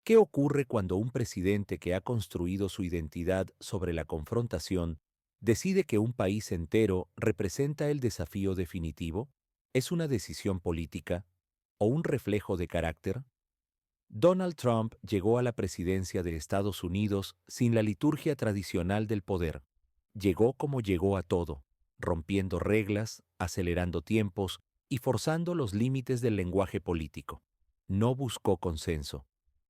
¿Qué ocurre cuando un presidente que ha construido su identidad sobre la confrontación decide que un país entero representa el desafío definitivo? ¿Es una decisión política o un reflejo de carácter? Donald Trump llegó a la presidencia de Estados Unidos sin la liturgia tradicional del poder. Llegó como llegó a todo, rompiendo reglas, acelerando tiempos y forzando los límites del lenguaje político. No buscó consenso,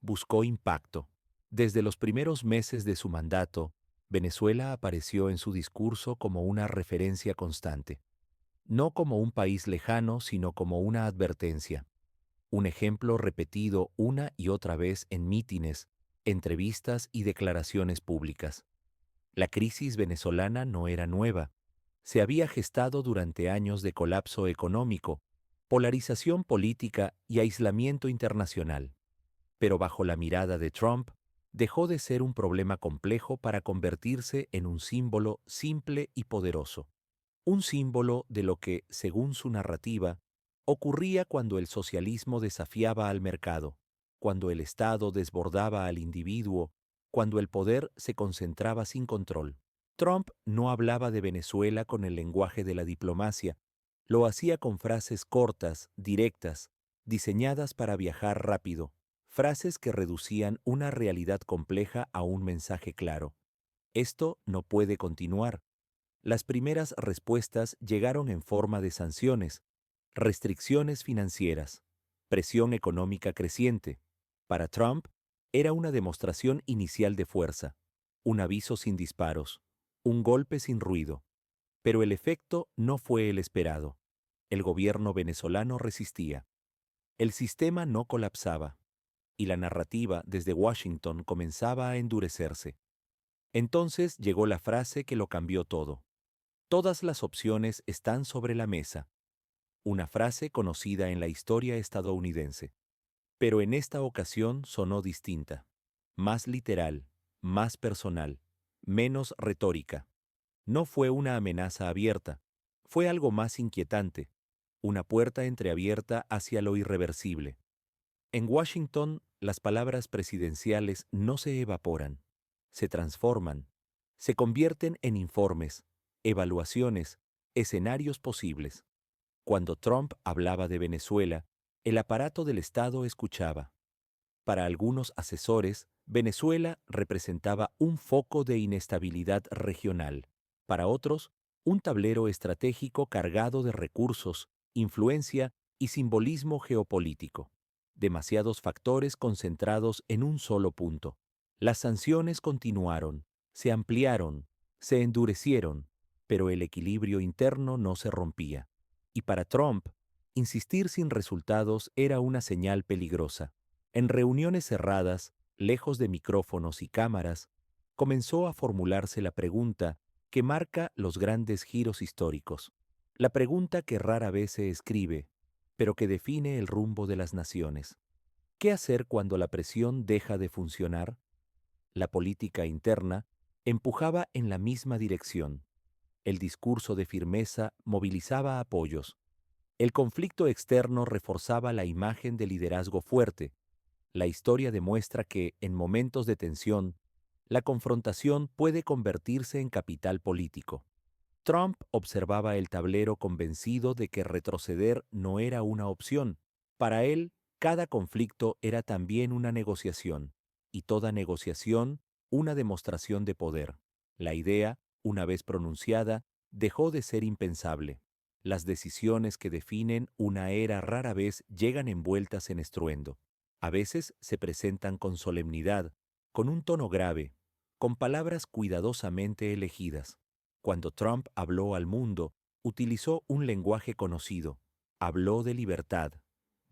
buscó impacto. Desde los primeros meses de su mandato, Venezuela apareció en su discurso como una referencia constante, no como un país lejano, sino como una advertencia, un ejemplo repetido una y otra vez en mítines, entrevistas y declaraciones públicas. La crisis venezolana no era nueva. Se había gestado durante años de colapso económico, polarización política y aislamiento internacional. Pero bajo la mirada de Trump, dejó de ser un problema complejo para convertirse en un símbolo simple y poderoso. Un símbolo de lo que, según su narrativa, ocurría cuando el socialismo desafiaba al mercado, cuando el Estado desbordaba al individuo, cuando el poder se concentraba sin control. Trump no hablaba de Venezuela con el lenguaje de la diplomacia, lo hacía con frases cortas, directas, diseñadas para viajar rápido, frases que reducían una realidad compleja a un mensaje claro. Esto no puede continuar. Las primeras respuestas llegaron en forma de sanciones, restricciones financieras, presión económica creciente. Para Trump, era una demostración inicial de fuerza, un aviso sin disparos, un golpe sin ruido. Pero el efecto no fue el esperado. El gobierno venezolano resistía. El sistema no colapsaba, y la narrativa desde Washington comenzaba a endurecerse. Entonces llegó la frase que lo cambió todo. Todas las opciones están sobre la mesa, una frase conocida en la historia estadounidense. Pero en esta ocasión sonó distinta, más literal, más personal, menos retórica. No fue una amenaza abierta, fue algo más inquietante, una puerta entreabierta hacia lo irreversible. En Washington, las palabras presidenciales no se evaporan, se transforman, se convierten en informes, evaluaciones, escenarios posibles. Cuando Trump hablaba de Venezuela, el aparato del Estado escuchaba. Para algunos asesores, Venezuela representaba un foco de inestabilidad regional. Para otros, un tablero estratégico cargado de recursos, influencia y simbolismo geopolítico. Demasiados factores concentrados en un solo punto. Las sanciones continuaron, se ampliaron, se endurecieron, pero el equilibrio interno no se rompía. Y para Trump, insistir sin resultados era una señal peligrosa. En reuniones cerradas, lejos de micrófonos y cámaras, comenzó a formularse la pregunta que marca los grandes giros históricos. La pregunta que rara vez se escribe, pero que define el rumbo de las naciones. ¿Qué hacer cuando la presión deja de funcionar? La política interna empujaba en la misma dirección. El discurso de firmeza movilizaba apoyos. El conflicto externo reforzaba la imagen de liderazgo fuerte. La historia demuestra que, en momentos de tensión, la confrontación puede convertirse en capital político. Trump observaba el tablero convencido de que retroceder no era una opción. Para él, cada conflicto era también una negociación, y toda negociación una demostración de poder. La idea, una vez pronunciada, dejó de ser impensable. Las decisiones que definen una era rara vez llegan envueltas en estruendo. A veces se presentan con solemnidad, con un tono grave, con palabras cuidadosamente elegidas. Cuando Trump habló al mundo, utilizó un lenguaje conocido. Habló de libertad,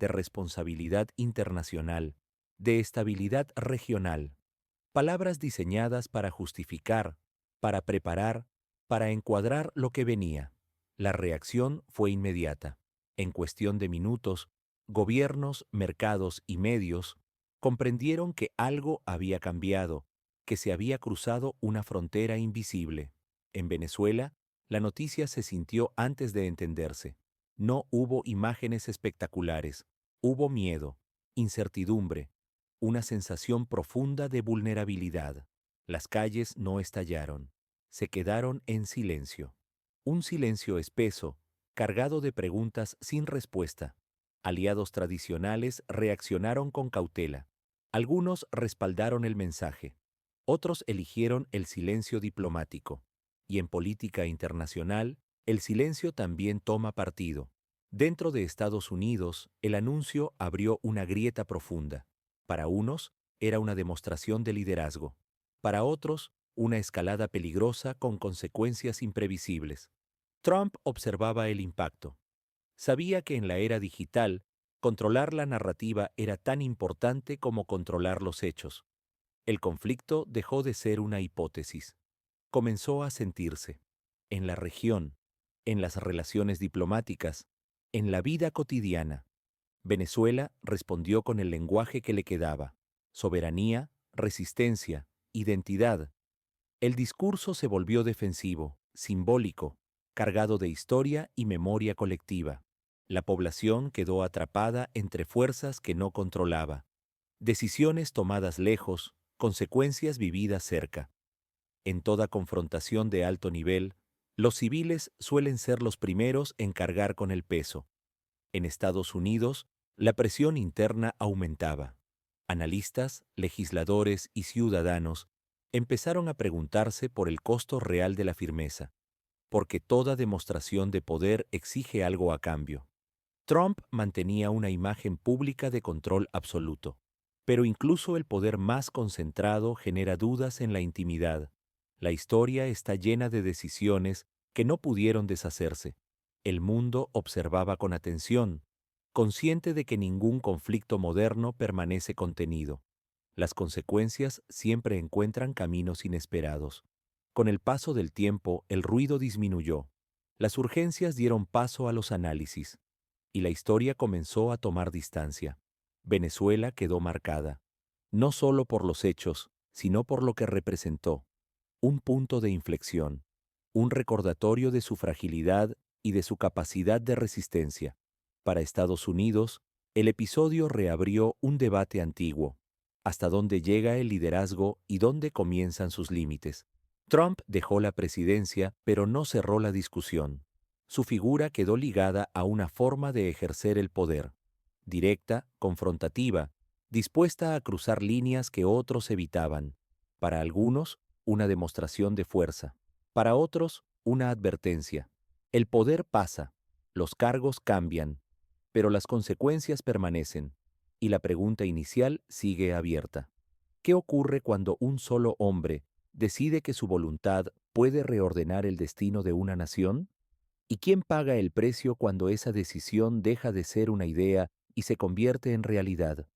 de responsabilidad internacional, de estabilidad regional. Palabras diseñadas para justificar, para preparar, para encuadrar lo que venía. La reacción fue inmediata. En cuestión de minutos, gobiernos, mercados y medios comprendieron que algo había cambiado, que se había cruzado una frontera invisible. En Venezuela, la noticia se sintió antes de entenderse. No hubo imágenes espectaculares, hubo miedo, incertidumbre, una sensación profunda de vulnerabilidad. Las calles no estallaron, se quedaron en silencio. Un silencio espeso, cargado de preguntas sin respuesta. Aliados tradicionales reaccionaron con cautela. Algunos respaldaron el mensaje. Otros eligieron el silencio diplomático. Y en política internacional, el silencio también toma partido. Dentro de Estados Unidos, el anuncio abrió una grieta profunda. Para unos, era una demostración de liderazgo. Para otros, una escalada peligrosa con consecuencias imprevisibles. Trump observaba el impacto. Sabía que en la era digital, controlar la narrativa era tan importante como controlar los hechos. El conflicto dejó de ser una hipótesis. Comenzó a sentirse. En la región, en las relaciones diplomáticas, en la vida cotidiana. Venezuela respondió con el lenguaje que le quedaba: soberanía, resistencia, identidad. El discurso se volvió defensivo, simbólico, cargado de historia y memoria colectiva. La población quedó atrapada entre fuerzas que no controlaba. Decisiones tomadas lejos, consecuencias vividas cerca. En toda confrontación de alto nivel, los civiles suelen ser los primeros en cargar con el peso. En Estados Unidos, la presión interna aumentaba. Analistas, legisladores y ciudadanos empezaron a preguntarse por el costo real de la firmeza, porque toda demostración de poder exige algo a cambio. Trump mantenía una imagen pública de control absoluto, pero incluso el poder más concentrado genera dudas en la intimidad. La historia está llena de decisiones que no pudieron deshacerse. El mundo observaba con atención, consciente de que ningún conflicto moderno permanece contenido. Las consecuencias siempre encuentran caminos inesperados. Con el paso del tiempo, el ruido disminuyó. Las urgencias dieron paso a los análisis, y la historia comenzó a tomar distancia. Venezuela quedó marcada, no solo por los hechos, sino por lo que representó. Un punto de inflexión, un recordatorio de su fragilidad y de su capacidad de resistencia. Para Estados Unidos, el episodio reabrió un debate antiguo: ¿hasta dónde llega el liderazgo y dónde comienzan sus límites? Trump dejó la presidencia, pero no cerró la discusión. Su figura quedó ligada a una forma de ejercer el poder: directa, confrontativa, dispuesta a cruzar líneas que otros evitaban. Para algunos, una demostración de fuerza. Para otros, una advertencia. El poder pasa, los cargos cambian, pero las consecuencias permanecen, y la pregunta inicial sigue abierta. ¿Qué ocurre cuando un solo hombre decide que su voluntad puede reordenar el destino de una nación? ¿Y quién paga el precio cuando esa decisión deja de ser una idea y se convierte en realidad?